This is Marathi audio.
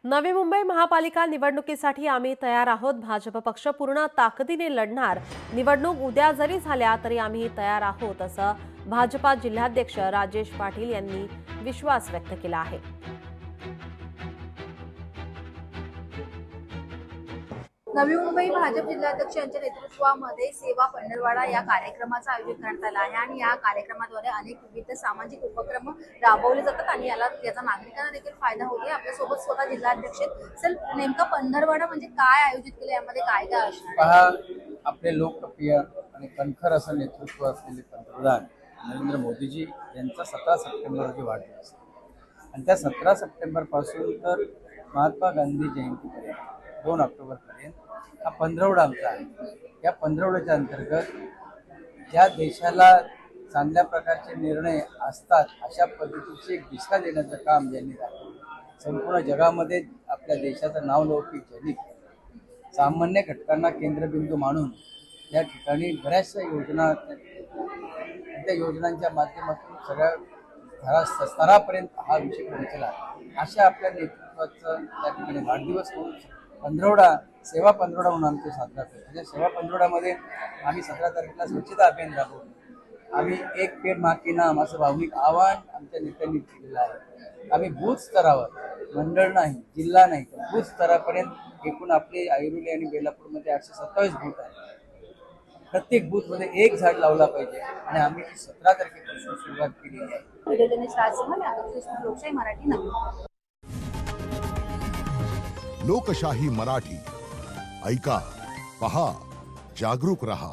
नवी मुंबई महापालिका निवडणुकीसाठी आम्ही तयार आहोत। भाजप पक्ष पूर्ण ताकदीने लढणार। निवडणूक उद्या जरी झाल्या तरी आम्ही तयार आहोत, असं भाजपा जिल्हाध्यक्ष राजेश पाटील यांनी विश्वास व्यक्त केला आहे। नवी मुंबई भाजप जिल्हाध्यक्ष यांच्या नेतृत्वामध्ये सेवा पंढरवाडा या कार्यक्रमाचं आयोजन करण्यात आलं आहे आणि या कार्यक्रमाद्वारे अनेक विविध सामाजिक उपक्रम राबवले जातात आणि याचा नागरिकांना देखील फायदा होतो। आपल्यासोबत स्वतः जिल्हाध्यक्ष सर, नेमका पंढरवाडा म्हणजे काय आयोजित केलं, यामध्ये काय काय असणार? पहा, आपले लोकप्रिय आणि कणखर असं नेतृत्व असलेले पंतप्रधान नरेंद्र मोदीजी यांचा 17 सप्टेंबर रोजी वाढदिवस आणि त्या 17 सप्टेंबर पासून तर महात्मा गांधी जयंतीपर्यंत 2 ऑक्टोबरपर्यंत हा पंधरवडा आमचा आहे। या पंधरवड्याच्या अंतर्गत ज्या देशाला चांगल्या प्रकारचे निर्णय असतात अशा पद्धतीची एक दिशा देण्याचं काम ज्यांनी झालं, संपूर्ण जगामध्ये आपल्या देशाचं नावलौकिक झाली। सामान्य घटकांना केंद्रबिंदू मानून या ठिकाणी बऱ्याचशा योजना, त्या योजनांच्या माध्यमातून सगळ्या स्तरापर्यंत हा विषय पोहोचला। अशा आपल्या नेतृत्वाचं त्या ठिकाणी वाढदिवस म्हणून पंधरवडा, सेवा पंधरवडा म्हणून आमचं साजरा करतो। त्या सेवा पंधरवड्यामध्ये आम्ही 17 तारखेला स्वच्छता अभियान राबवतो। आम्ही एक पेड़ माँ के नाम असं भावनिक आवाहन आमच्या नेत्यांनी केलेलं आहे। आम्ही बूथ स्तरावर, मंडळ नाही, जिल्हा नाही, तर बूथ स्तरापर्यंत एकूण आपले ऐरोली आणि बेलापूरमध्ये 827 बूथ आहेत। प्रत्येक बूथमध्ये एक झाड लावला पाहिजे आणि आम्ही 17 तारखेपासून सुरुवात केलेली आहे। लोकशाही मराठी नवी। लोकशाही मराठी ऐका, पहा, जागरूक रहा।